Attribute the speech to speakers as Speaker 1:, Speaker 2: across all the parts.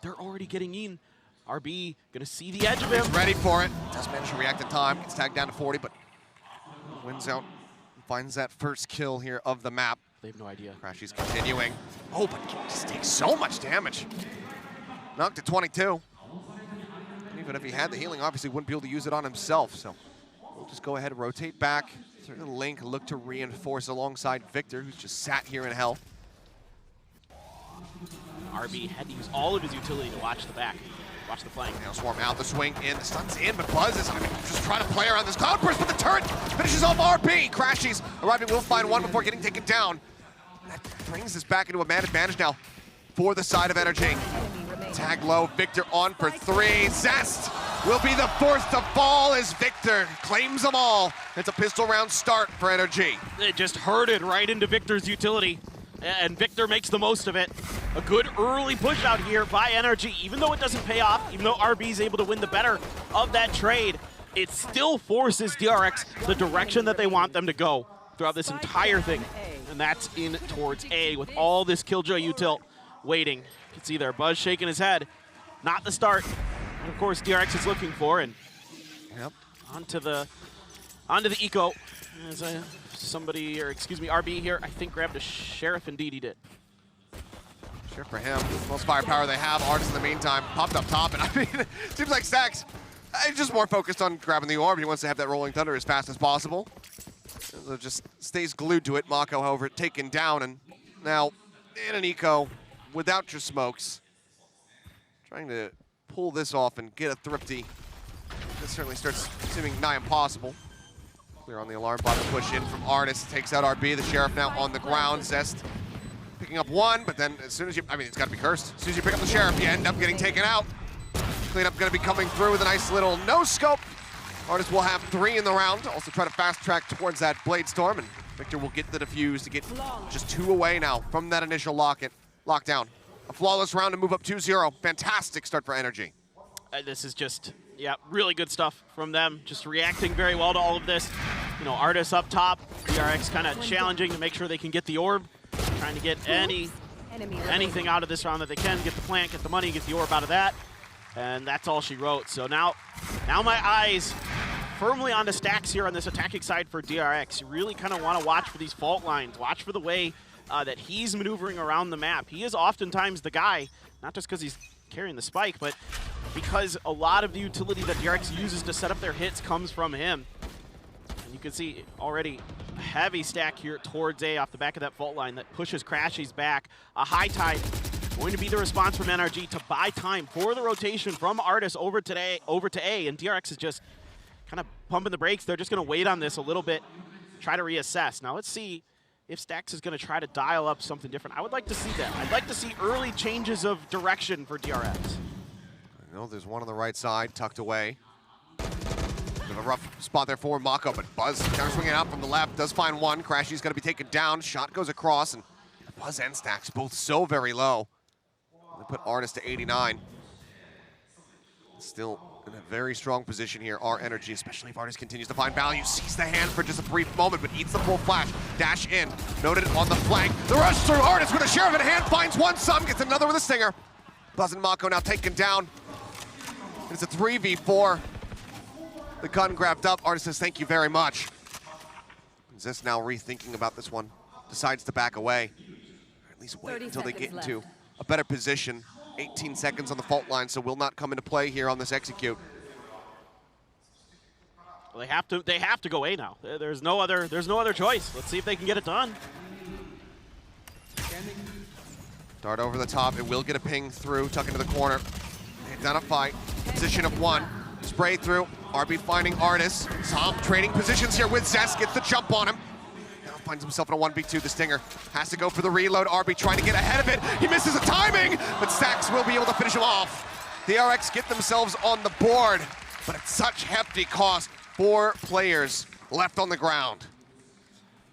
Speaker 1: they're already getting in. RB gonna see the edge of him.
Speaker 2: He's ready for it. Does manage to react in time. Gets tagged down to 40, but wins out. Finds that first kill here of the map.
Speaker 1: They have no idea.
Speaker 2: Crashy's continuing. Oh, but just takes so much damage. Knocked to 22. Even if he had the healing, obviously wouldn't be able to use it on himself. So we'll just go ahead and rotate back. Through the link, look to reinforce alongside Victor, who's just sat here in hell.
Speaker 1: RB had to use all of his utility to watch the back. Watch the flank.
Speaker 2: Now Swarm out, the swing in, the stun's in, but Buzz is, just trying to play around this Cloud Burst, but the turret finishes off RB. Crashies arriving will find one before getting taken down. That brings us back into a man advantage now for the side of NRG. Tag low, Victor on for 3. Zest will be the fourth to fall as Victor claims them all. It's a pistol round start for NRG.
Speaker 1: It just herded right into Victor's utility, and Victor makes the most of it. A good early push out here by NRG. Even though it doesn't pay off, even though RB is able to win the better of that trade, it still forces DRX the direction that they want them to go throughout this entire thing. And that's in towards A with all this Killjoy util waiting. You can see there, Buzz shaking his head. Not the start. And of course, DRX is looking for, and onto the eco. As somebody, or excuse me, RB here, I think grabbed a Sheriff. Indeed, he did.
Speaker 2: Sure for him. Most firepower they have. Artist in the meantime popped up top, and I mean, it seems like Stacks is just more focused on grabbing the orb. He wants to have that Rolling Thunder as fast as possible. So just stays glued to it. Mako, however, taken down, and now in an eco without your smokes. Trying to pull this off and get a thrifty. This certainly starts seeming nigh impossible. Clear on the alarm button, push in from Artist. Takes out RB, the Sheriff now on the ground. Zest picking up one, but then as soon as you, I mean, it's got to be cursed. As soon as you pick up the Sheriff, you end up getting taken out. Cleanup going to be coming through with a nice little no-scope. Artist will have 3 in the round. Also try to fast track towards that Blade Storm, and Victor will get the defuse to get just 2 away now from that initial lockdown. A flawless round to move up 2-0. Fantastic start for NRG.
Speaker 1: This is just, yeah, really good stuff from them. Just reacting very well to all of this. You know, Artist up top, DRX kind of challenging to make sure they can get the orb. Trying to get anything out of this round that they can. Get the plant, get the money, get the orb out of that. And that's all she wrote. So now my eyes firmly onto Stacks here on this attacking side for DRX. You really kind of want to watch for these fault lines. Watch for the way that he's maneuvering around the map. He is oftentimes the guy, not just because he's carrying the spike, but because a lot of the utility that DRX uses to set up their hits comes from him. And you can see already a heavy stack here towards A off the back of that fault line that pushes Crashies back. A high tide going to be the response from NRG to buy time for the rotation from Artist over to A, and DRX is just kind of pumping the brakes. They're just going to wait on this a little bit, try to reassess. Now let's see if Stacks is going to try to dial up something different. I would like to see that. I'd like to see early changes of direction for DRX.
Speaker 2: I know there's one on the right side, tucked away. Bit of a rough spot there for Mako, but Buzz counter swinging out from the left, does find one. Crashy's going to be taken down. Shot goes across, and Buzz and Stacks both so very low. They put Artist to 89. Still in a very strong position here, our NRG, especially if Artist continues to find value. Sees the hand for just a brief moment, but eats the full flash. Dash in, noted on the flank. The rush through Artist with a Sheriff in hand, finds one, some, gets another with a stinger. Buzz and Mako now taken down. It's a 3v4. The gun grabbed up. Artist says, thank you very much. Zest now rethinking about this one. Decides to back away. Or at least wait until they get into a better position. 18 seconds on the fault line, so will not come into play here on this execute.
Speaker 1: Well, they have to go A now. There's no other choice. Let's see if they can get it done.
Speaker 2: Dart over the top. It will get a ping through, tuck into the corner. They identify position of 1. Spray through. RB finding Artist. Tom trading positions here with Zest. Gets the jump on him. Now finds himself in a 1v2. The Stinger has to go for the reload. RB trying to get ahead of it. He misses the timing, but Stacks will be able to finish him off. The DRX get themselves on the board, but at such hefty cost. 4 players left on the ground.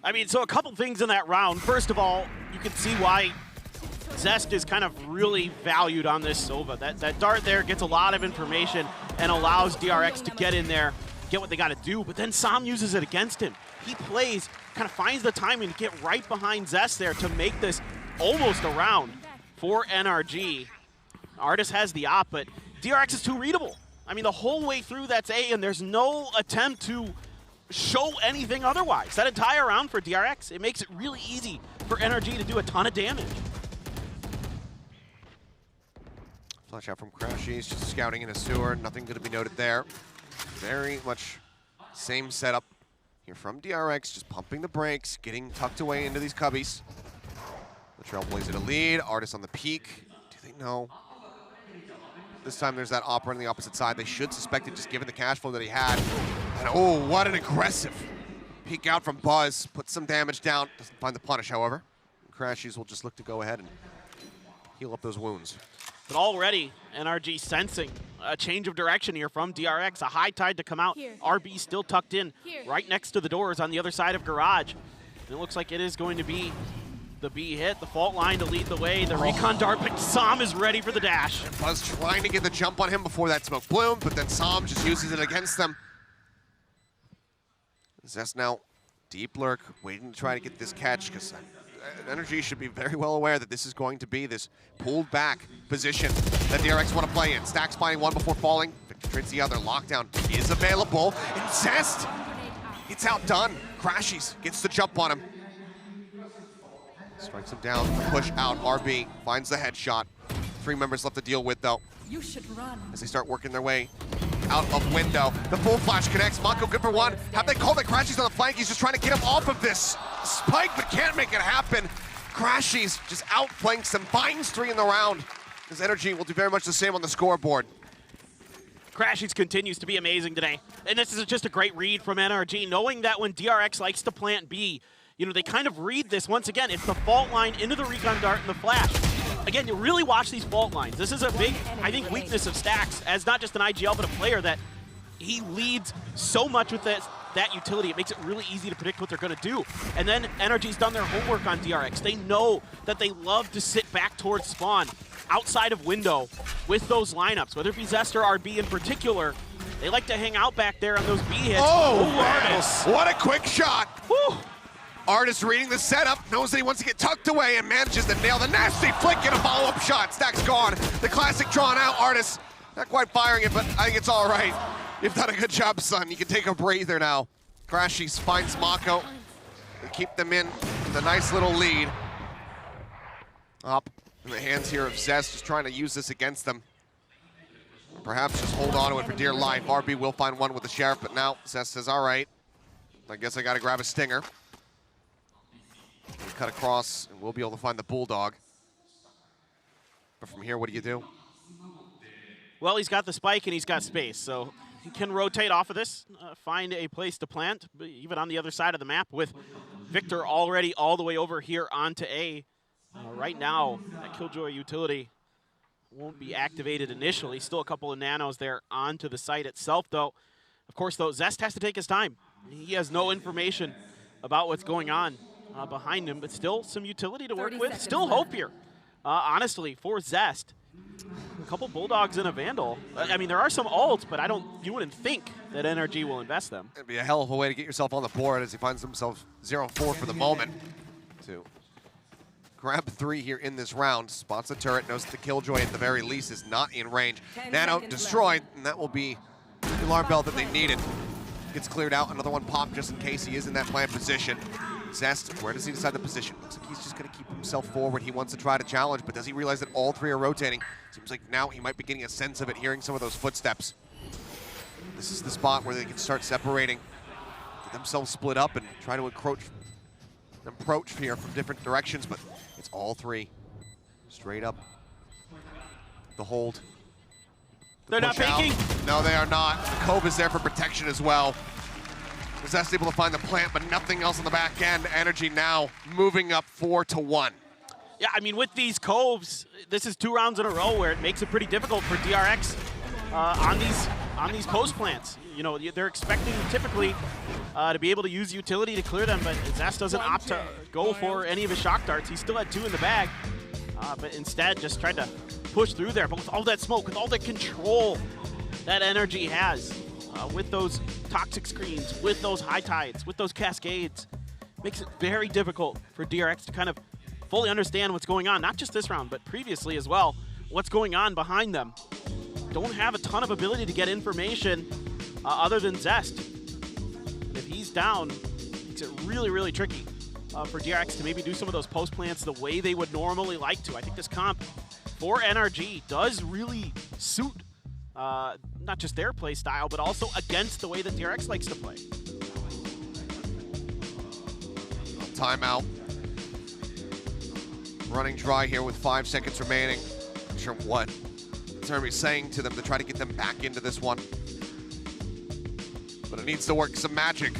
Speaker 1: I mean, so a couple things in that round. First of all, you can see why Zest is kind of really valued on this Sova. That dart there gets a lot of information and allows DRX to get in there, get what they got to do, but then Sam uses it against him. He plays, kind of finds the timing to get right behind Zest there to make this almost a round for NRG. Artis has the op, but DRX is too readable. I mean, the whole way through that's A, and there's no attempt to show anything otherwise. That entire round for DRX, it makes it really easy for NRG to do a ton of damage.
Speaker 2: Flash out from Crashies, just scouting in a sewer. Nothing going to be noted there. Very much same setup here from DRX, just pumping the brakes, getting tucked away into these cubbies. The Trailblazer to lead, Artis on the peak. Do they know? This time there's that opera on the opposite side. They should suspect it just given the cash flow that he had. And oh, what an aggressive peek out from Buzz. Puts some damage down. Doesn't find the punish, however. Crashies will just look to go ahead and heal up those wounds.
Speaker 1: But already, NRG sensing a change of direction here from DRX. A high tide to come out.
Speaker 3: Here.
Speaker 1: RB still tucked in right next to the doors on the other side of Garage. And it looks like it is going to be the B hit, the fault line to lead the way. The recon dart, but Sam is ready for the dash.
Speaker 2: Buzz trying to get the jump on him before that smoke bloomed, but then Sam just uses it against them. Zest now deep lurk, waiting to try to get this catch, because NRG should be very well aware that this is going to be this pulled back position that DRX want to play in. Stacks finding one before falling, Victor trades the other. Lockdown is available, and Zest gets outdone. Crashies gets the jump on him. Strikes him down, push out, RB finds the headshot. 3 members left to deal with though.
Speaker 3: You should run.
Speaker 2: As they start working their way out of window. The full flash connects, Mako good for one. Have they called it? Crashies on the flank, he's just trying to get him off of this spike, but can't make it happen. Crashies just outflanks and finds 3 in the round. His NRG will do very much the same on the scoreboard.
Speaker 1: Crashies continues to be amazing today. And this is just a great read from NRG, knowing that when DRX likes to plant B, you know, they kind of read this once again. It's the fault line into the recon dart and the flash. Again, you really watch these fault lines. This is a big, I think, weakness of Stacks as not just an IGL, but a player that he leads so much with that utility. It makes it really easy to predict what they're going to do. And then NRG's done their homework on DRX. They know that they love to sit back towards spawn, outside of window, with those lineups, whether it be Zest or RB in particular. They like to hang out back there on those B hits.
Speaker 2: Oh,
Speaker 1: Artis.
Speaker 2: what a quick shot.
Speaker 1: Woo.
Speaker 2: Artis reading the setup, knows that he wants to get tucked away and manages to nail the nasty flick and a follow-up shot. Stack's gone. The classic drawn out. Artis not quite firing it, but I think it's all right. You've done a good job, son. You can take a breather now. Crashies finds Mako to keep them in with a nice little lead. Up in the hands here of Zest, just trying to use this against them. Perhaps just hold on to it for dear life. RB will find one with the Sheriff, but now Zest says, all right, I guess I got to grab a stinger. We'll cut across, and we'll be able to find the Bulldog. But from here, what do you do?
Speaker 1: Well, he's got the spike and he's got space, so he can rotate off of this, find a place to plant, but even on the other side of the map with Victor already all the way over here onto A. Right now, that Killjoy utility won't be activated initially. Still a couple of nanos there onto the site itself, though. Of course, though, Zest has to take his time. He has no information about what's going on behind him, but still some utility to work with. Still hope here, honestly, for Zest. A couple Bulldogs and a Vandal. I mean, there are some ults, but you wouldn't think that NRG will invest them.
Speaker 2: It'd be a hell of a way to get yourself on the board as he finds himself 0-4 for the moment. To grab 3 here in this round. Spots the turret, knows that the Killjoy at the very least is not in range. Nano destroyed, and that will be the alarm bell that they needed. Gets cleared out, another one popped just in case he is in that plant position. Zest, where does he decide the position? Looks like he's just going to keep himself forward. He wants to try to challenge, but does he realize that all 3 are rotating? Seems like now he might be getting a sense of it, hearing some of those footsteps. This is the spot where they can start separating, get themselves split up, and try to approach here from different directions, but it's all 3. Straight up. The hold.
Speaker 1: They're not faking?
Speaker 2: No, they are not. The Cove is there for protection as well. Zest able to find the plant, but nothing else on the back end. NRG now moving up 4-1.
Speaker 1: Yeah, I mean, with these coves, this is 2 rounds in a row where it makes it pretty difficult for DRX on these post plants. You know, they're expecting typically to be able to use utility to clear them, but Zest doesn't opt to go for any of his shock darts. He still had 2 in the bag, but instead just tried to push through there. But with all that smoke, with all the control that NRG has, with those toxic screens, with those high tides, with those cascades, makes it very difficult for DRX to kind of fully understand what's going on, not just this round, but previously as well, what's going on behind them. Don't have a ton of ability to get information other than Zest. And if he's down, it makes it really, really tricky for DRX to maybe do some of those post plants the way they would normally like to. I think this comp for NRG does really suit not just their play style, but also against the way that DRX likes to play.
Speaker 2: Timeout. Running dry here with 5 seconds remaining. Not sure what Zermi's saying to them to try to get them back into this one. But it needs to work some magic.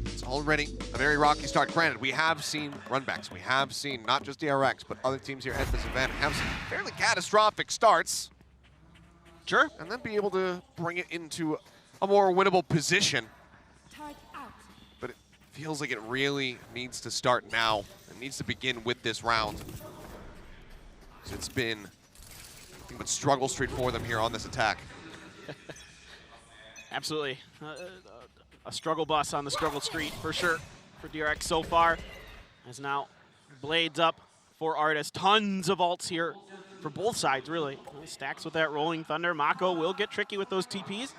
Speaker 2: It's already a very rocky start. Granted, we have seen runbacks. We have seen not just DRX, but other teams here at this event have some fairly catastrophic starts.
Speaker 1: Sure.
Speaker 2: And then be able to bring it into a more winnable position. But it feels like it really needs to start now. It needs to begin with this round. So it's been nothing but struggle street for them here on this attack.
Speaker 1: Absolutely. A struggle bus on the struggle street for sure for DRX so far. As now blades up for Artis. Tons of ults here for both sides, really. Stacks with that Rolling Thunder. Mako will get tricky with those TPs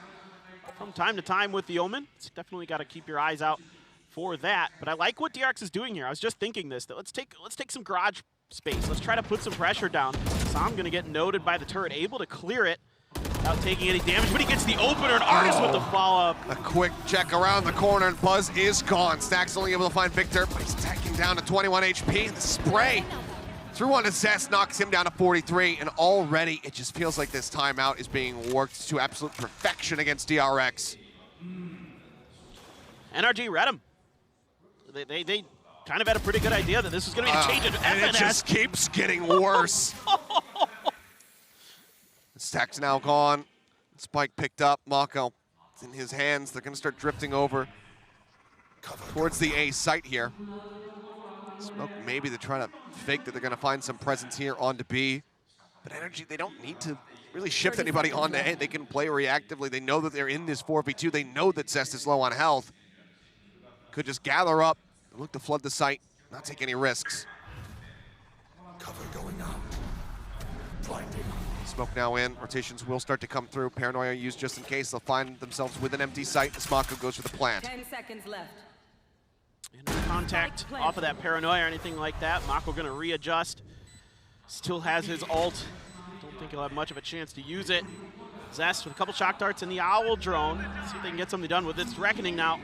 Speaker 1: from time to time with the Omen. It's definitely got to keep your eyes out for that. But I like what DRX is doing here. I was just thinking this, that let's take some garage space. Let's try to put some pressure down. Sam going to get noted by the turret, able to clear it without taking any damage, but he gets the opener, and Artis with the follow-up.
Speaker 2: A quick check around the corner, and Buzz is gone. Stack's only able to find Victor, but he's tacking down to 21 HP. The spray through onto Zest knocks him down to 43, and already it just feels like this timeout is being worked to absolute perfection against DRX.
Speaker 1: NRG read him. They kind of had a pretty good idea that this was going to be a change in FNS.
Speaker 2: And it just keeps getting worse. Stack's now gone. Spike picked up. Mako, it's in his hands. They're going to start drifting over towards the A site here. Smoke maybe they're trying to fake that they're going to find some presence here onto B. But NRG, they don't need to really shift anybody onto A. They can play reactively. They know that they're in this 4v2. They know that Zest is low on health. Could just gather up, look to flood the site, not take any risks.
Speaker 3: Cover going out. Blinding.
Speaker 2: Smoke now in. Rotations will start to come through. Paranoia used just in case. They'll find themselves with an empty site. As Mako goes for the plant.
Speaker 4: 10 seconds left.
Speaker 1: No contact off of that Paranoia or anything like that. Mako going to readjust. Still has his ult. Don't think he'll have much of a chance to use it. Zest with a couple shock darts in the Owl drone. See if they can get something done with this Reckoning now.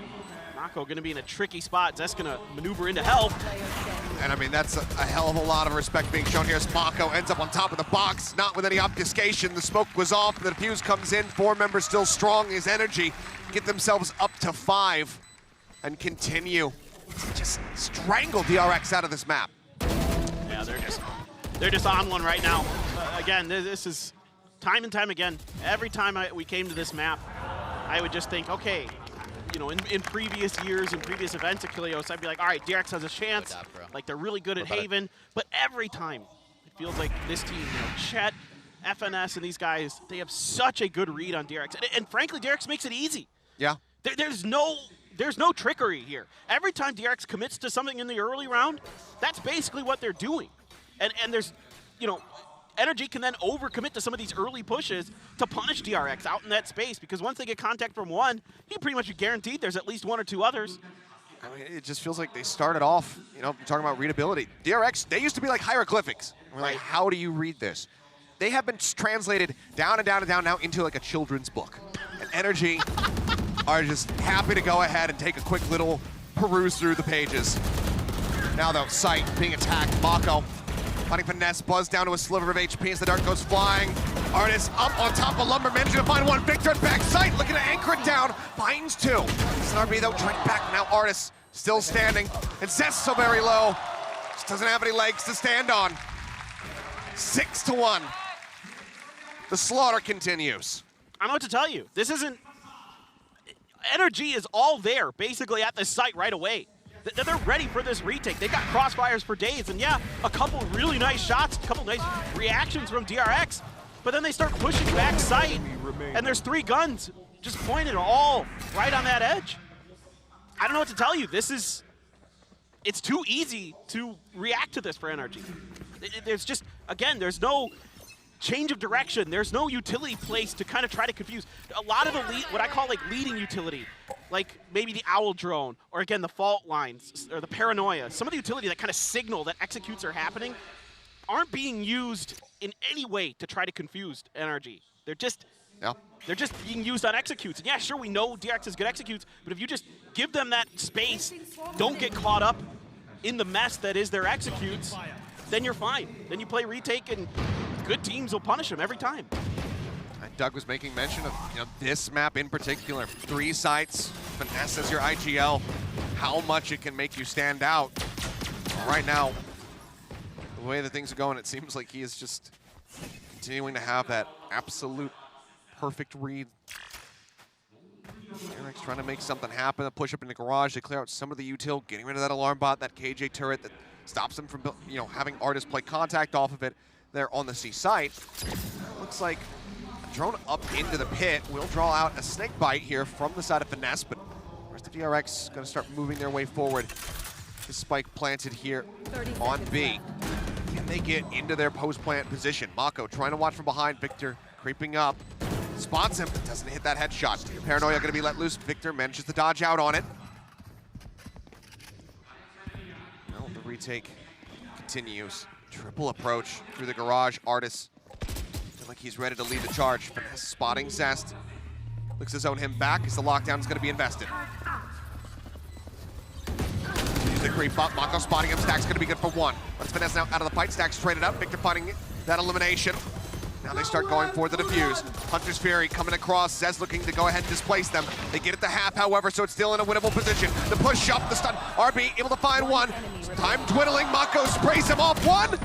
Speaker 1: Mako going to be in a tricky spot. Zest going to maneuver into help.
Speaker 2: And I mean, that's a hell of a lot of respect being shown here as Mako ends up on top of the box, not with any obfuscation. The smoke was off, the defuse comes in. 4 members still strong. His energy get themselves up to 5 and continue to just strangle DRX out of this map.
Speaker 1: Yeah, they're just on one right now. Again, this is time and time again. Every time we came to this map, I would just think, okay, you know, in previous years, in previous events at Kilios, I'd be like, all right, DRX has a chance. Like, they're really good at Haven. But every time, it feels like this team, you know, Chet, FNS, and these guys, they have such a good read on DRX. And frankly, DRX makes it easy.
Speaker 2: Yeah.
Speaker 1: There's no trickery here. Every time DRX commits to something in the early round, that's basically what they're doing. And there's, you know, NRG can then overcommit to some of these early pushes to punish DRX out in that space, because once they get contact from one, you pretty much guaranteed there's at least 1 or 2 others.
Speaker 2: I mean, it just feels like they started off, you know, talking about readability. DRX, they used to be like hieroglyphics. We're like, how do you read this? They have been translated down and down and down now into like a children's book. And NRG are just happy to go ahead and take a quick little peruse through the pages. Now though, Sight being attacked. Mako finding finesse, Buzz down to a sliver of HP as the dart goes flying. Artis up on top of Lumber, managing to find one. Victor at back. Sight looking to anchor it down, finds 2. SNRB though trying back, now Artis still standing. And Zest so very low, just doesn't have any legs to stand on. 6-1. The slaughter continues.
Speaker 1: I don't know what to tell you. This isn't... NRG is all there, basically, at this site right away. They're ready for this retake. They've got crossfires for days, and yeah, a couple really nice shots, a couple nice reactions from DRX, but then they start pushing back site, and there's 3 guns just pointed all right on that edge. I don't know what to tell you. It's too easy to react to this for NRG. There's just, again, there's no change of direction. There's no utility place to kind of try to confuse. A lot of the what I call like leading utility, like maybe the owl drone, or again the fault lines, or the paranoia. Some of the utility that kind of signal that executes are happening aren't being used in any way to try to confuse NRG. They're just being used on executes. And yeah, sure, we know DRX is good executes, but if you just give them that space, don't get caught up in the mess that is their executes, then you're fine. Then you play retake, and good teams will punish them every time.
Speaker 2: And Doug was making mention of this map in particular. 3 sites, finesse as your IGL, how much it can make you stand out. Right now, the way that things are going, it seems like he is just continuing to have that absolute perfect read. DRX trying to make something happen, a push up in the garage to clear out some of the util, getting rid of that alarm bot, that KJ turret that stops him from having artists play contact off of it there on the C site. Looks like a drone up into the pit will draw out a snake bite here from the side of finesse, but the rest of DRX going to start moving their way forward. The spike planted here on B. Can they get into their post-plant position? Mako trying to watch from behind. Victor creeping up. Spots him, but doesn't hit that headshot. Paranoia going to be let loose. Victor manages to dodge out on it. Well, the retake continues. Triple approach through the garage. Artis feel like he's ready to lead the charge. Finesse spotting Zest. Looks to zone him back as the lockdown is going to be invested. The creep up, Mako spotting him, Stack's gonna be good for 1. Let's Finesse now out of the fight, Stack's traded up, Victor finding that elimination. Now they start going for the defuse. Hunter's Fury coming across, Zez looking to go ahead and displace them. They get it to half, however, so it's still in a winnable position. The push up, the stun, RB able to find 1. Time dwindling, Mako sprays him off 1.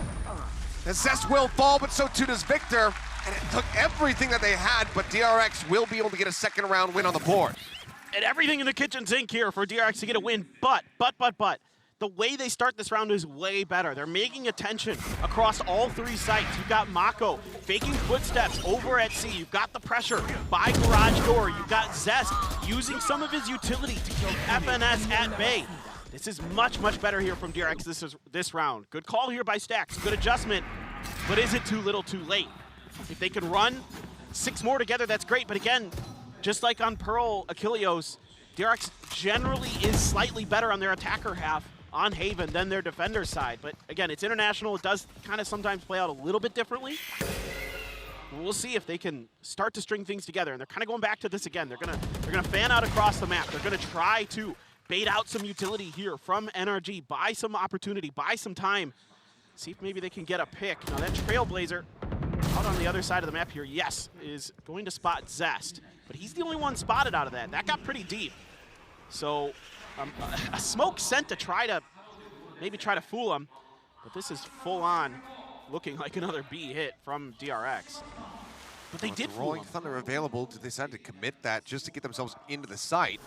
Speaker 2: And Zest will fall, but so too does Victor. And it took everything that they had, but DRX will be able to get a second round win on the board.
Speaker 1: And everything in the kitchen sink here for DRX to get a win, but. The way they start this round is way better. They're making attention across all 3 sites. You've got Mako faking footsteps over at C. You've got the pressure by garage door. You've got Zest using some of his utility to keep FNS at bay. This is much, much better here from DRX this round. Good call here by Stacks. Good adjustment, but is it too little too late? If they can run 6 more together, that's great. But again, just like on Pearl Achilleos, DRX generally is slightly better on their attacker half on Haven than their defender side. But again, it's international. It does kind of sometimes play out a little bit differently. We'll see if they can start to string things together. And they're kind of going back to this again. They're gonna fan out across the map. They're gonna try to bait out some utility here from NRG, buy some opportunity, buy some time. See if maybe they can get a pick. Now that Trailblazer out on the other side of the map here, yes, is going to spot Zest. But he's the only one spotted out of that. That got pretty deep. So a smoke sent to maybe try to fool him, but this is full on looking like another B hit from DRX. But they did fool
Speaker 2: Rolling
Speaker 1: him.
Speaker 2: Thunder available. Did they decide to commit that just to get themselves into the site?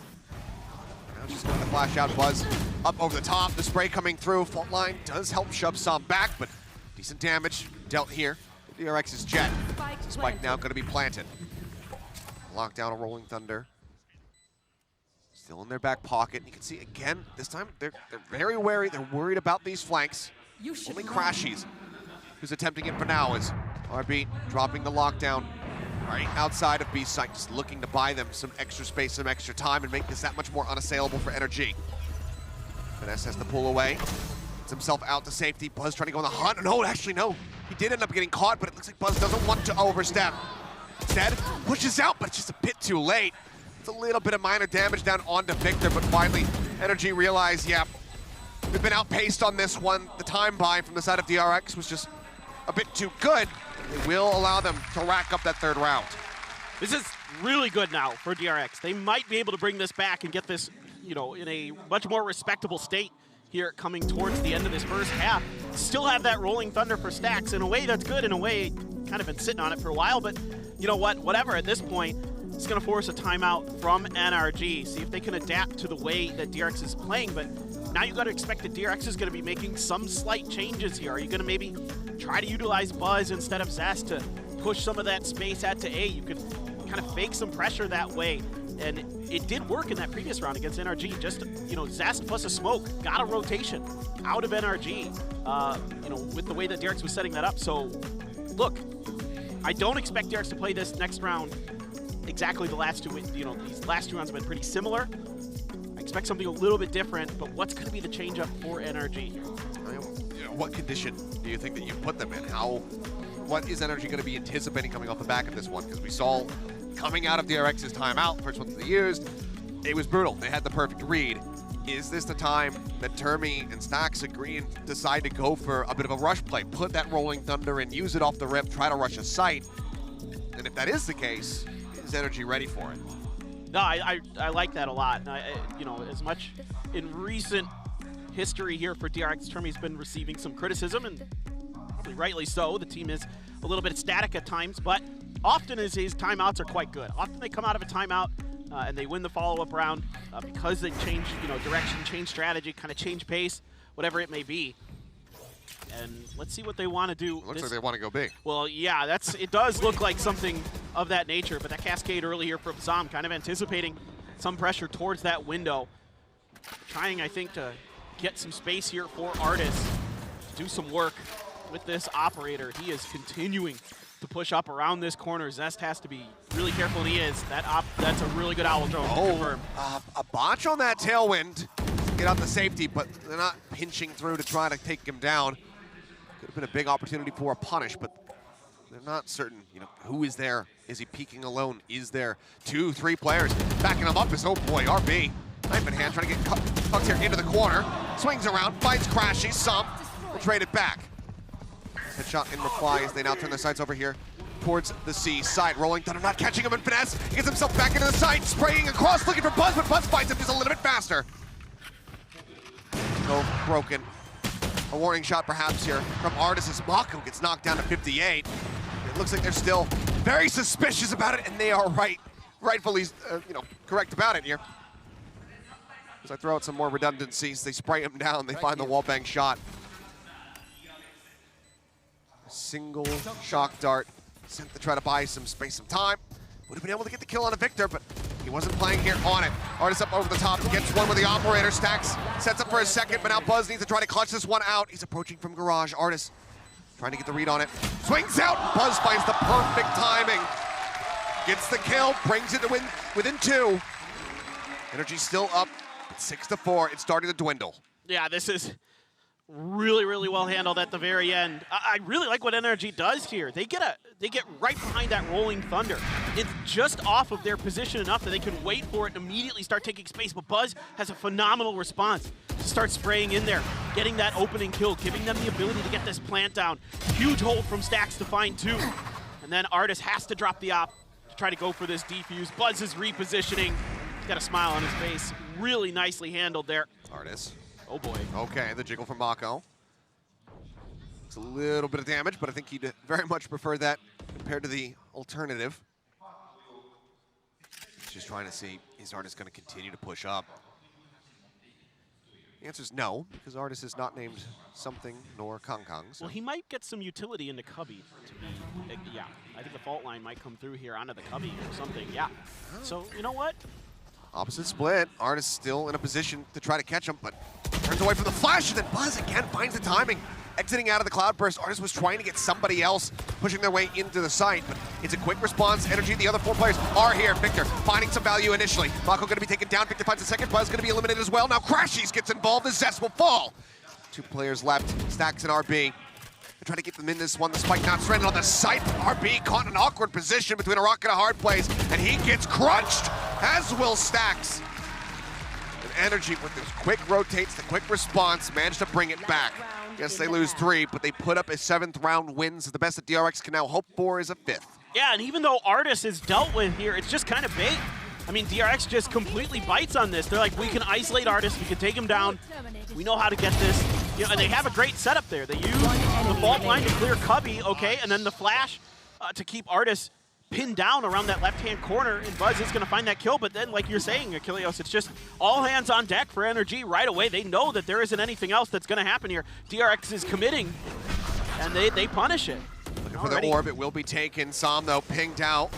Speaker 2: Now just going to flash out. Buzz up over the top. The spray coming through. Fault line does help shove some back, but decent damage dealt here. DRX's jet. Spike now going to be planted. Lockdown a Rolling Thunder. Still in their back pocket. You can see again, this time they're very wary. They're worried about these flanks. Only Crashies who's attempting it for now is RB dropping the lockdown right outside of B site, just looking to buy them some extra space, some extra time, and make this that much more unassailable for NRG. Finesse has to pull away. Gets himself out to safety. Buzz trying to go on the hunt. No, actually no. He did end up getting caught, but it looks like Buzz doesn't want to overstep. Instead, pushes out, but it's just a bit too late. It's a little bit of minor damage down onto Victor, but finally, NRG realized, yeah, they've been outpaced on this one. The time buy from the side of DRX was just a bit too good. It will allow them to rack up that 3rd round.
Speaker 1: This is really good now for DRX. They might be able to bring this back and get this, in a much more respectable state here coming towards the end of this first half. Still have that Rolling Thunder for Stacks. In a way, that's good. In a way, kind of been sitting on it for a while, but you know what? Whatever, at this point, it's going to force a timeout from NRG. See if they can adapt to the way that DRX is playing, but now you got to expect that DRX is going to be making some slight changes here. Are you going to maybe try to utilize Buzz instead of Zest to push some of that space out to A? You could kind of fake some pressure that way, and it did work in that previous round against NRG. Just, Zest plus a smoke got a rotation out of NRG, with the way that DRX was setting that up. So, look, I don't expect DRX to play this next round exactly the last two. These last 2 rounds have been pretty similar. I expect something a little bit different, but what's going to be the change-up for NRG here?
Speaker 2: What condition do you think that you put them in? What is NRG going to be anticipating coming off the back of this one? Because we saw coming out of DRX's timeout, first one that they used, it was brutal. They had the perfect read. Is this the time that Termi and Stacks agree and decide to go for a bit of a rush play? Put that Rolling Thunder in, use it off the rip, try to rush a site. And if that is the case, is NRG ready for it?
Speaker 1: No, I like that a lot. As much in recent history here for DRX, Termi's been receiving some criticism, and probably rightly so. The team is a little bit static at times, but often his timeouts are quite good. Often they come out of a timeout and they win the follow-up round because they change, direction, change strategy, kind of change pace, whatever it may be. And let's see what they want to do.
Speaker 2: It looks like they want to go big.
Speaker 1: Well, yeah, it does look like something of that nature, but that cascade early here from Zom, kind of anticipating some pressure towards that window. Trying, I think, to get some space here for Artis, do some work with this operator. He is continuing to push up around this corner. Zest has to be really careful, and he is. That's a really good owl drone to confirm.
Speaker 2: A botch on that tailwind. Get out the safety, but they're not pinching through to try to take him down. Could have been a big opportunity for a punish, but they're not certain, who is there? Is he peeking alone? Is there 2, 3 players backing him up? Oh boy, RB. Knife in hand, trying to get tucked here into the corner. Swings around, finds Crashy, Sump, will trade it back. Headshot in reply as they now turn their sights over here towards the C side. Rolling Thunder not catching him in finesse. He gets himself back into the site, spraying across, looking for Buzz, but Buzz finds him just a little bit faster. Both broken. A warning shot perhaps here from Artis as Mako gets knocked down to 58. It looks like they're still very suspicious about it, and they are rightfully correct about it here. As I throw out some more redundancies, they spray him down, they find the wallbang shot. A single shock dart sent to try to buy some space, some time. Would have been able to get the kill on a Victor, but he wasn't playing here on it. Artis up over the top, gets one with the operator, Stacks, sets up for a second, but now Buzz needs to try to clutch this one out. He's approaching from garage. Artis trying to get the read on it. Swings out, Buzz finds the perfect timing. Gets the kill, brings it to within 2. NRG still up. 6-4, it's starting to dwindle.
Speaker 1: Yeah, this is really, really well handled at the very end. I really like what NRG does here. They get right behind that Rolling Thunder. It's just off of their position enough that they can wait for it and immediately start taking space, but Buzz has a phenomenal response to start spraying in there, getting that opening kill, giving them the ability to get this plant down. Huge hold from Stacks to find 2. And then Artis has to drop the op to try to go for this defuse. Buzz is repositioning. He's got a smile on his face. Really nicely handled there.
Speaker 2: Artis.
Speaker 1: Oh boy.
Speaker 2: Okay, the jiggle from Mako. It's a little bit of damage, but I think he'd very much prefer that compared to the alternative. He's just trying to see, is Artis going to continue to push up? The answer is no, because Artis is not named something nor Kong Kong. So.
Speaker 1: Well, he might get some utility into Cubby. Yeah, I think the fault line might come through here onto the Cubby or something. Yeah. So, you know what?
Speaker 2: Opposite split. Artis still in a position to try to catch him, but turns away from the flash, and then Buzz again finds the timing. Exiting out of the cloudburst, Artis was trying to get somebody else pushing their way into the site, but it's a quick response. NRG, the other 4 players are here. Victor finding some value initially. Mako going to be taken down. Victor finds a second. Buzz going to be eliminated as well. Now Crashies gets involved. The Zest will fall. 2 players left. Stacks and RB. They're trying to get them in this one. The spike not stranded on the site. RB caught in an awkward position between a rock and a hard place, and he gets crunched, as will Stacks. And NRG with this quick rotates, the quick response, managed to bring it back. Yes, they lose 3, but they put up a 7th round win, so the best that DRX can now hope for is a 5th.
Speaker 1: Yeah, and even though Artis is dealt with here, it's just kind of bait. I mean, DRX just completely bites on this. They're like, we can isolate Artis, we can take him down, we know how to get this. And they have a great setup there. They use the fault line to clear Cubby, okay, and then the flash to keep Artis pinned down around that left-hand corner, and Buzz is going to find that kill, but then, like you're saying, Achilleos, it's just all hands on deck for NRG right away. They know that there isn't anything else that's going to happen here. DRX is committing, and they punish it.
Speaker 2: Looking for the orb, it will be taken. Som, though, pinged out.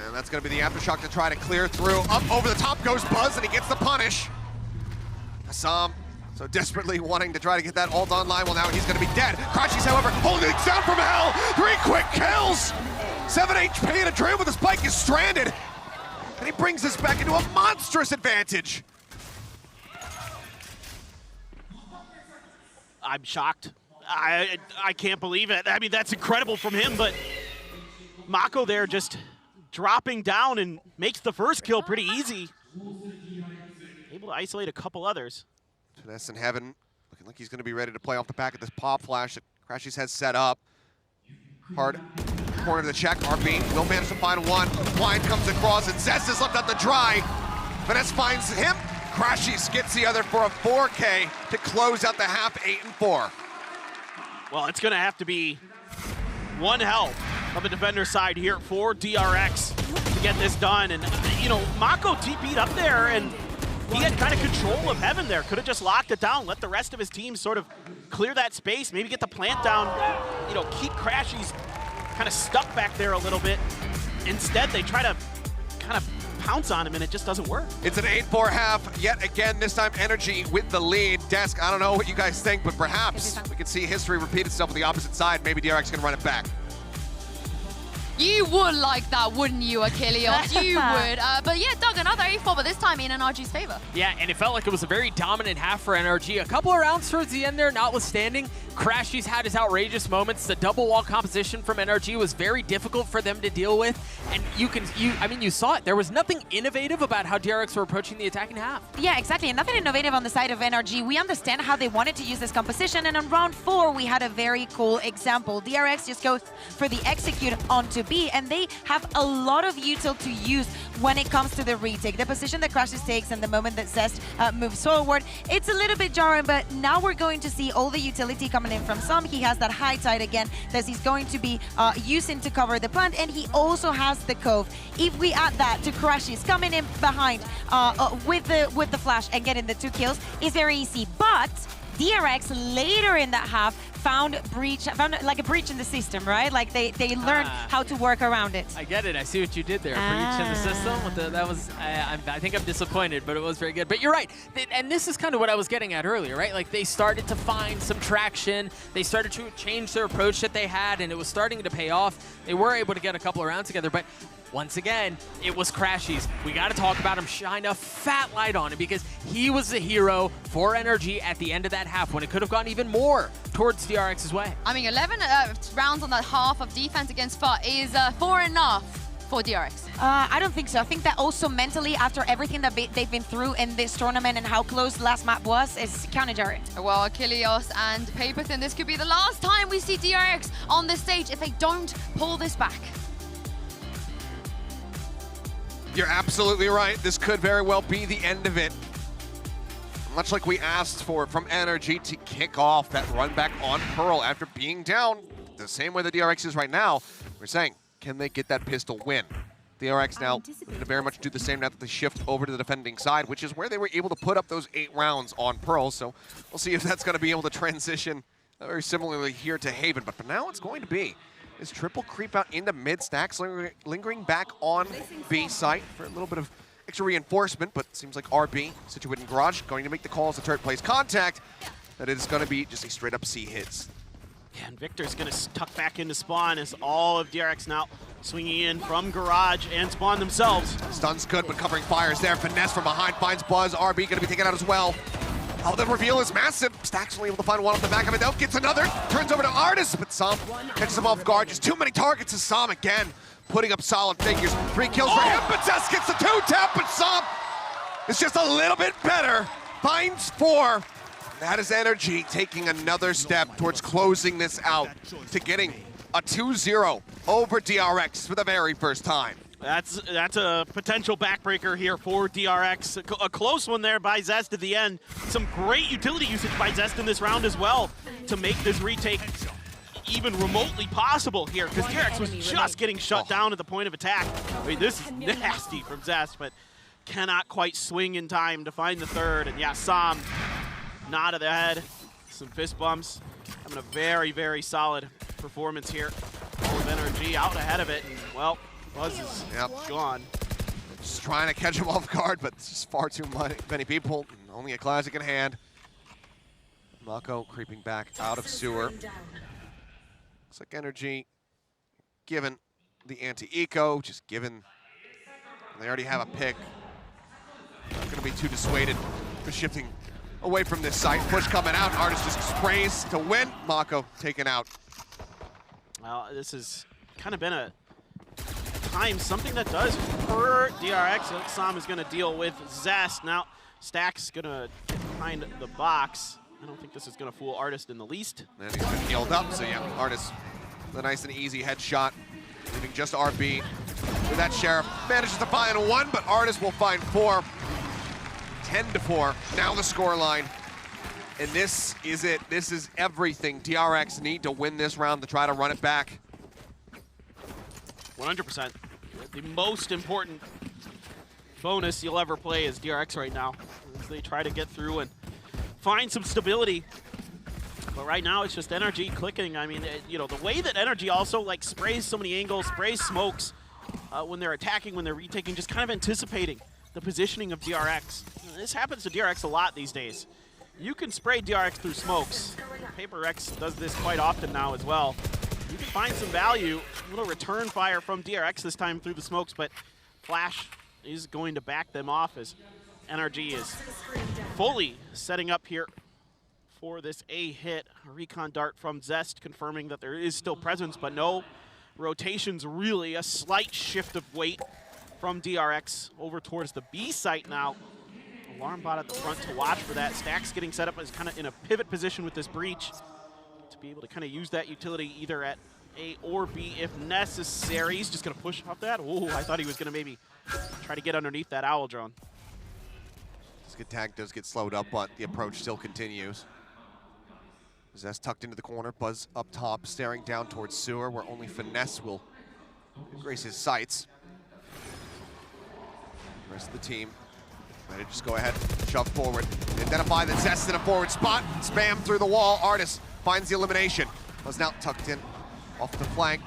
Speaker 2: And that's going to be the aftershock to try to clear through. Up over the top goes Buzz, and he gets the punish. Som So desperately wanting to try to get that ult online. Well, now he's going to be dead. Crashies, however, holding it down from hell. 3 quick kills. 7 HP and a Dream with the spike is stranded. And he brings this back into a monstrous advantage.
Speaker 1: I'm shocked. I can't believe it. I mean, that's incredible from him, but Mako there just dropping down and makes the first kill pretty easy. Able to isolate a couple others.
Speaker 2: Finesse in heaven, looking like he's going to be ready to play off the back of this pop flash that Crashies has set up. Hard corner of the check, RB will manage to find one. Blind comes across and Zest is left out to dry. Finesse finds him. Crashies gets the other for a 4K to close out the half 8-4.
Speaker 1: Well, it's going to have to be one hell of a defender side here for DRX to get this done. And, you know, Mako TP'd up there, and he had kind of control of heaven there. Could have just locked it down, let the rest of his team sort of clear that space, maybe get the plant down, you know, keep Crashies kind of stuck back there a little bit. Instead, they try to kind of pounce on him, and it just doesn't work.
Speaker 2: It's an 8-4 half yet again, this time NRG with the lead. Desk, I don't know what you guys think, but perhaps we can see history repeat itself on the opposite side. Maybe DRX can run it back.
Speaker 4: You would like that, wouldn't you, Achilles? You would. But yeah, Doug, another 8-4, but this time in NRG's favor.
Speaker 5: Yeah, and it felt like it was a very dominant half for NRG. A couple of rounds towards the end there, notwithstanding, Crashies had his outrageous moments. The double wall composition from NRG was very difficult for them to deal with. And you saw it. There was nothing innovative about how DRX were approaching the attacking half.
Speaker 6: Yeah, exactly. And nothing innovative on the side of NRG. We understand how they wanted to use this composition. And on round 4, we had a very cool example. DRX just goes for the execute onto B, and they have a lot of util to use when it comes to the retake. The position that Crashies takes and the moment that Zest moves forward, it's a little bit jarring, but now we're going to see all the utility coming in from Sam. He has that high tide again that he's going to be using to cover the plant, and he also has the cove. If we add that to Crashies coming in behind with the flash and getting the 2 kills, it's very easy. But DRX later in that half found like a breach in the system, right? Like they learned how to work around it.
Speaker 5: I get it. I see what you did there. Breach in the system. That was. I think I'm disappointed, but it was very good. But you're right. And this is kind of what I was getting at earlier, right? Like they started to find some traction. They started to change their approach that they had, and it was starting to pay off. They were able to get a couple of rounds together, but once again, it was Crashies. We got to talk about him, shine a fat light on him, because he was the hero for NRG at the end of that half when it could have gone even more towards DRX's way.
Speaker 4: I mean, 11 rounds on that half of defense against FUT is 4 enough for DRX.
Speaker 6: I don't think so. I think that also mentally, after everything that they've been through in this tournament and how close last map was, is kind of jarring.
Speaker 4: Well, Achilles and Paperthin, this could be the last time we see DRX on this stage if they don't pull this back.
Speaker 2: You're absolutely right. This could very well be the end of it. Much like we asked for from NRG to kick off that run back on Pearl after being down the same way the DRX is right now, we're saying, can they get that pistol win? DRX now going to very much do the same now that they shift over to the defending side, which is where they were able to put up those 8 rounds on Pearl. So we'll see if that's going to be able to transition very similarly here to Haven. But for now, it's going to be this triple creep out into mid stacks, lingering back on B site for a little bit of extra reinforcement, but it seems like RB, situated in garage, going to make the call as the turret plays contact. That it is going to be just a straight up C hits.
Speaker 1: Yeah, and Victor's going to tuck back into spawn as all of DRX now swinging in from garage and spawn themselves.
Speaker 2: Stun's good, but covering fires there. Finesse from behind finds Buzz. RB going to be taken out as well. Oh, the reveal is massive. Stack's only able to find one off the back of it. Now gets another. Turns over to Artis, but Sam catches him off guard. Just too many targets to Sam again. Putting up solid figures. 3 kills for him, but Zest gets the 2-tap, but Sam is just a little bit better. Finds 4. That is NRG taking another step towards closing this out to getting a 2-0 over DRX for the very first time.
Speaker 1: That's a potential backbreaker here for DRX. A close one there by Zest at the end. Some great utility usage by Zest in this round as well to make this retake even remotely possible here, because DRX was just getting shut down at the point of attack. I mean, this is nasty from Zest, but cannot quite swing in time to find the third. And yeah, Sam, nod of the head, some fist bumps. Having a very, very solid performance here. All of NRG out ahead of it, and well, Buzz is gone.
Speaker 2: Just trying to catch him off guard, but it's just far too many people. Only a classic in hand. Mako creeping back out of sewer. Looks like NRG given the anti-eco, just given they already have a pick. Not going to be too dissuaded for shifting away from this site. Push coming out, Artist just sprays to win. Mako taken out.
Speaker 1: Well, this has kind of been a time, something that does hurt DRX. Sam is going to deal with Zest. Now, Stack's going to get behind the box. I don't think this is going to fool Artist in the least.
Speaker 2: And he's been healed up, so yeah, Artist, the nice and easy headshot, leaving just RB. With that, Sheriff manages to find one, but Artist will find 4. 10-4, now the scoreline. And this is it. This is everything. DRX need to win this round to try to run it back.
Speaker 1: 100%. The most important bonus you'll ever play is DRX right now, as they try to get through and find some stability. But right now, it's just NRG clicking. I mean, you know, the way that NRG also like sprays so many angles, sprays smokes when they're attacking, when they're retaking, just kind of anticipating the positioning of DRX. This happens to DRX a lot these days. You can spray DRX through smokes. Paper Rex does this quite often now as well. You can find some value. A little return fire from DRX this time through the smokes, but Flash is going to back them off as NRG is fully setting up here for this A hit. A recon dart from Zest confirming that there is still presence, but no rotations really. A slight shift of weight from DRX over towards the B site now. Alarm bot at the front to watch for that. Stack's getting set up as kind of in a pivot position with this breach to be able to kind of use that utility either at A or B if necessary. He's just going to push off that. Oh, I thought he was going to maybe try to get underneath that owl drone.
Speaker 2: This good tag does get slowed up, but the approach still continues. Zest tucked into the corner, Buzz up top, staring down towards sewer, where only Finesse will grace his sights. The rest of the team ready to just go ahead, shove forward. Identify that Zest in a forward spot, spam through the wall. Artist finds the elimination. Buzz now tucked in off the flank.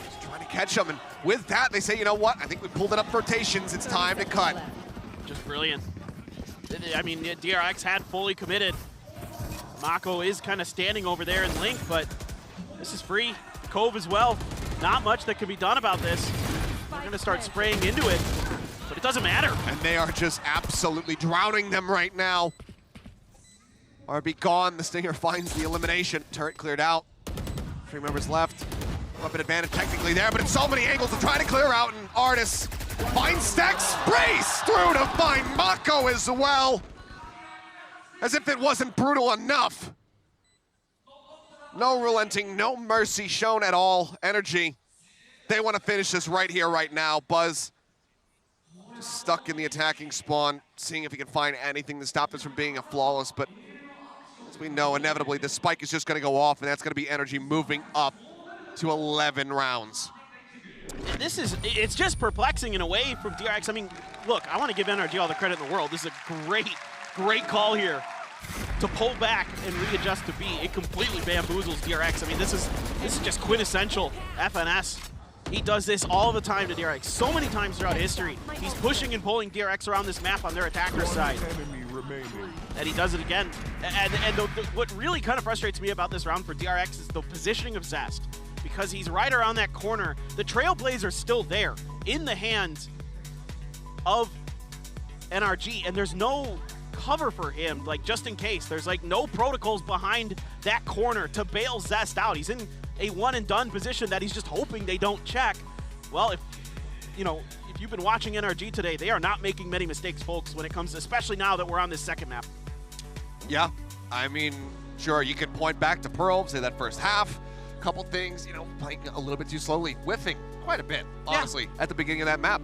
Speaker 2: Just trying to catch him, and with that, they say, you know what? I think we pulled enough rotations. It's time to cut.
Speaker 1: Just brilliant. I mean, DRX had fully committed. Mako is kind of standing over there in Link, but this is free. Cove as well. Not much that can be done about this. They're going to start spraying into it, but it doesn't matter.
Speaker 2: And they are just absolutely drowning them right now. RB gone. The Stinger finds the elimination. Turret cleared out. 3 members left. Weapon advantage technically there, but it's so many angles to try to clear out, and Artis finds Stack, sprays through to find Mako as well. As if it wasn't brutal enough. No relenting, no mercy shown at all. NRG, they want to finish this right here, right now. Buzz just stuck in the attacking spawn, seeing if he can find anything to stop this from being a flawless, but as we know, inevitably, the spike is just going to go off, and that's going to be NRG moving up to 11 rounds.
Speaker 1: It's just perplexing in a way from DRX. I mean, look, I want to give NRG all the credit in the world. This is a great call here to pull back and readjust to B. It completely bamboozles DRX. I mean, this is just quintessential FNS. He does this all the time to DRX. So many times throughout history, he's pushing and pulling DRX around this map on their attacker side. And he does it again. And what really kind of frustrates me about this round for DRX is the positioning of Zest. Because he's right around that corner. The trailblazers are still there in the hands of NRG, and there's no cover for him, like just in case. There's like no protocols behind that corner to bail Zest out. He's in a one and done position that he's just hoping they don't check. Well, if you've been watching NRG today, they are not making many mistakes, folks, when it comes to, especially now that we're on this second map.
Speaker 2: Yeah, I mean, sure, you can point back to Pearl, say that first half, couple things, playing a little bit too slowly, whiffing quite a bit, honestly, at the beginning of that map.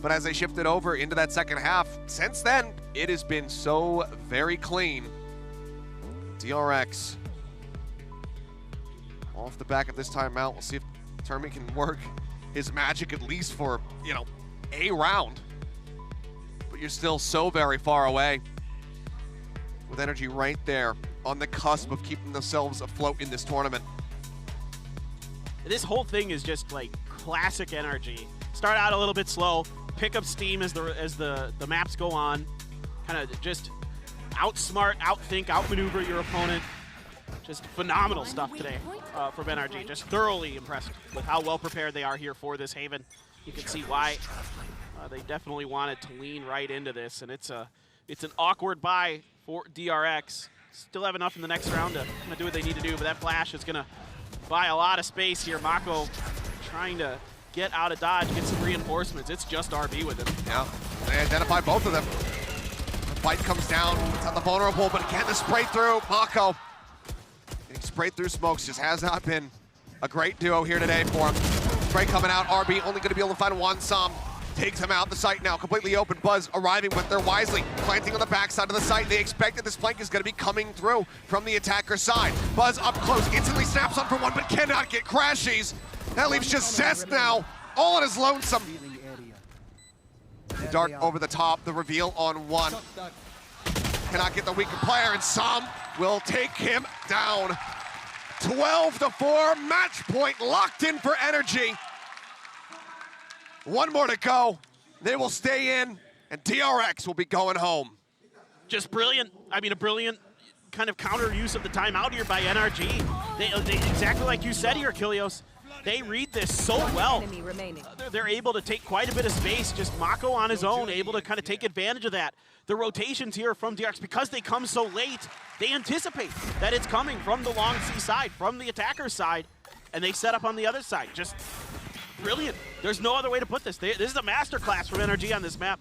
Speaker 2: But as they shifted over into that second half, since then, it has been so very clean. DRX off the back of this timeout. We'll see if Termi can work his magic at least for, a round. But you're still so very far away. With NRG right there on the cusp of keeping themselves afloat in this tournament.
Speaker 1: This whole thing is just like classic NRG. Start out a little bit slow, pick up steam as the maps go on, kind of just outsmart, outthink, outmaneuver your opponent. Just phenomenal stuff today from NRG. Just thoroughly impressed with how well prepared they are here for this Haven. You can see why they definitely wanted to lean right into this, and it's an awkward buy for DRX. Still have enough in the next round to do what they need to do, but that flash is gonna buy a lot of space here. Mako trying to get out of dodge, get some reinforcements. It's just RB with him.
Speaker 2: Yeah, they identify both of them. The fight comes down, it's on the vulnerable, but again, the spray through. Mako getting sprayed through smokes just has not been a great duo here today for him. Spray coming out, RB only gonna be able to find one Som. Takes him out the site now, completely open. Buzz arriving with their wisely, planting on the backside of the site. They expected this flank is gonna be coming through from the attacker side. Buzz up close, instantly snaps on for one, but cannot get crashes. That leaves just Zest now, all on his lonesome. The dart over the top, the reveal on one. Cannot get the weaker player, and Som will take him down. 12-4, match point locked in for NRG. One more to go. They will stay in, and DRX will be going home.
Speaker 1: Just brilliant. I mean, a brilliant kind of counter use of the timeout here by NRG. They exactly like you said here, Kilios. They read this so well. They're able to take quite a bit of space. Just Mako on his own, able to kind of take advantage of that. The rotations here from DRX, because they come so late, they anticipate that it's coming from the long C side, from the attacker side, and they set up on the other side. Just brilliant. There's no other way to put this. This is a masterclass from NRG on this map.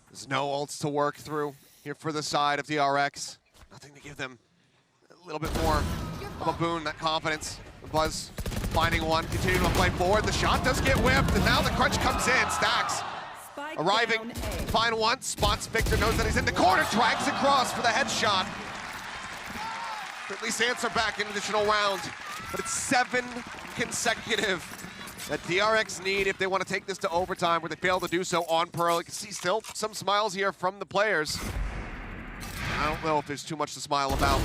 Speaker 2: There's no ults to work through here for the side of DRX. Nothing to give them a little bit more of a boon, that confidence. Buzz finding one, continuing to play forward. The shot does get whipped, and now the crunch comes in. Stacks arriving, find one, spots Victor, knows that he's in the corner, drags across for the headshot. At least answer back an additional round, but it's 7 consecutive that DRX need if they want to take this to overtime, where they fail to do so on Pearl. You can see still some smiles here from the players. I don't know if there's too much to smile about.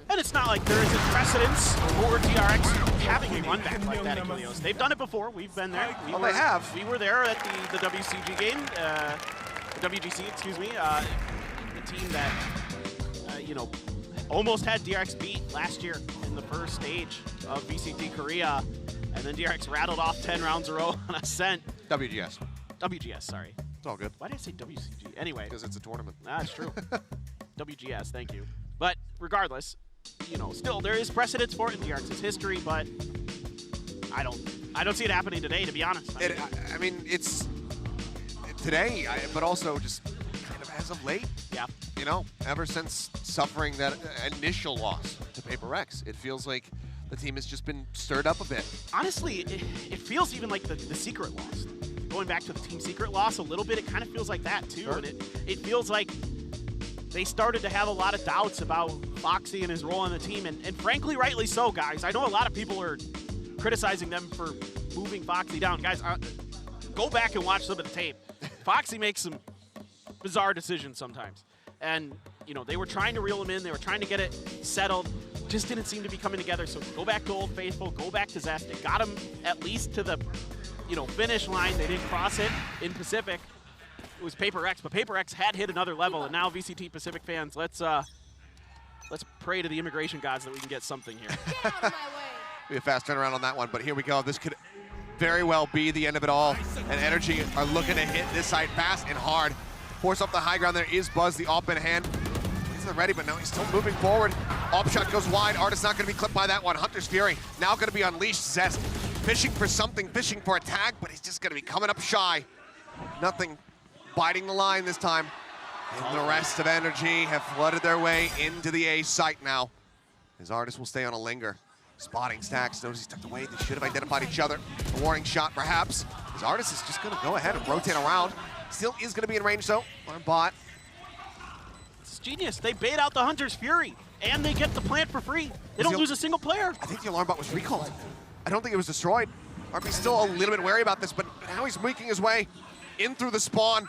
Speaker 1: And it's not like there isn't precedence for DRX having a run back like that at Kilios. They've done it before. We've been there.
Speaker 2: They have.
Speaker 1: We were there at the WCG game, the WGC, excuse me. The team that, you know, almost had DRX beat last year in the first stage of VCT Korea. And then DRX rattled off 10 rounds in a row on Ascent.
Speaker 2: WGS.
Speaker 1: WGS, sorry.
Speaker 2: It's all good.
Speaker 1: Why did I say WCG? Anyway.
Speaker 2: Because it's a tournament.
Speaker 1: That's true. WGS, thank you. But regardless, you know, still there is precedence for it in DRX's history, but I don't see it happening today, to be honest.
Speaker 2: I mean, it's today, but also just kind of as of late.
Speaker 1: Yeah.
Speaker 2: You know, ever since suffering that initial loss to Paper X, it feels like the team has just been stirred up a bit.
Speaker 1: Honestly, it feels even like the secret loss. Going back to the team secret loss a little bit, it kind of feels like that too. Sure. And it feels like they started to have a lot of doubts about Foxy and his role on the team, and frankly, rightly so, guys. I know a lot of people are criticizing them for moving Foxy down. Guys, go back and watch some of the tape. Foxy makes some bizarre decisions sometimes. And, you know, they were trying to reel him in. They were trying to get it settled. Just didn't seem to be coming together. So go back to Old Faithful. Go back to Zest. It got him at least to the, you know, finish line. They didn't cross it in Pacific. It was Paper X, but Paper X had hit another level, and now VCT Pacific fans, let's pray to the immigration gods that we can get something here.
Speaker 4: Get out of my way.
Speaker 2: Be a fast turnaround on that one, but here we go. This could very well be the end of it all, and NRG are looking to hit this side fast and hard. Force up the high ground. There is Buzz, the op in hand. He's not ready, but now he's still moving forward. Op shot goes wide. Artist not going to be clipped by that one. Hunter's Fury now going to be unleashed. Zest fishing for something, fishing for a tag, but he's just going to be coming up shy. Nothing biting the line this time. And the rest of NRG have flooded their way into the A site now. His Artist will stay on a linger. Spotting Stacks, notice he's tucked away. They should have identified each other. A warning shot, perhaps. His Artist is just going to go ahead and rotate around. Still is going to be in range, though, on a bot.
Speaker 1: It's genius. They bait out the Hunter's Fury, and they get the plant for free. They don't lose a single player.
Speaker 2: I think the alarm bot was recalled. I don't think it was destroyed. RP's still a little bit wary about this, but now he's making his way in through the spawn.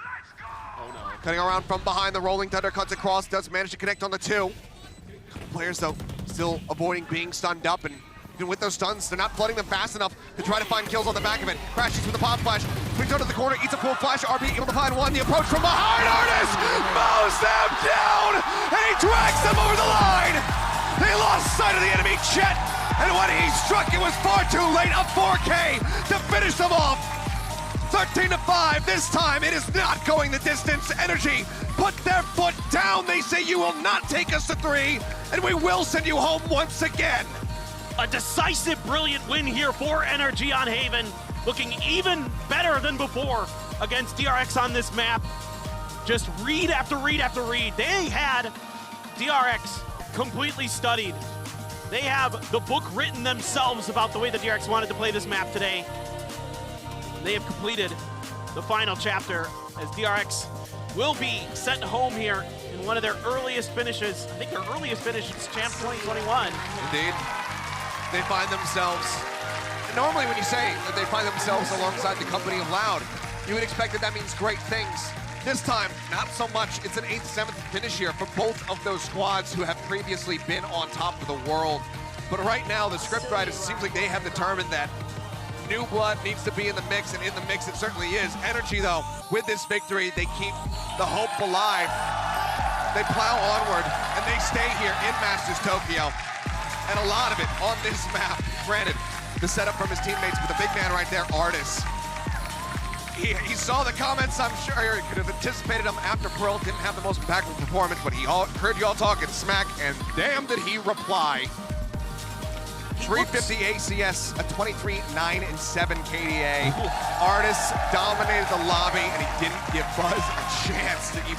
Speaker 1: Oh, no.
Speaker 2: Cutting around from behind, the Rolling Thunder cuts across, does manage to connect on the two. Players, though, still avoiding being stunned up, and Even with those stuns, they're not flooding them fast enough to try to find kills on the back of it. Crashes with the pop flash. Quick turn to the corner, eats a full flash. RB able to find one. The approach from behind. Artis mows them down, and he drags them over the line. They lost sight of the enemy, Chet. And when he struck, it was far too late. A 4K to finish them off. 13-5. This time, it is not going the distance. NRG put their foot down. They say you will not take us to 3, and we will send you home once again.
Speaker 1: A decisive, brilliant win here for NRG on Haven. Looking even better than before against DRX on this map. Just read after read after read. They had DRX completely studied. They have the book written themselves about the way the DRX wanted to play this map today. They have completed the final chapter as DRX will be sent home here in one of their earliest finishes. I think their earliest finish is Champ 2021.
Speaker 2: Indeed. They find themselves, normally when you say that they find themselves alongside the company of Loud, you would expect that means great things. This time, not so much. It's an 8th, 7th finish here for both of those squads who have previously been on top of the world. But right now, the scriptwriters, it seems like they have determined that new blood needs to be in the mix, and in the mix it certainly is. NRG, though, with this victory, they keep the hope alive. They plow onward, and they stay here in Masters Tokyo. And a lot of it on this map. Granted, the setup from his teammates, but the big man right there, Artis. He saw the comments, I'm sure he could have anticipated them after Pearl didn't have the most impactful performance, but he heard you all talking smack, and damn did he reply. 350 ACS, a 23-9-7 KDA. Artis dominated the lobby, and he didn't give Buzz a chance to even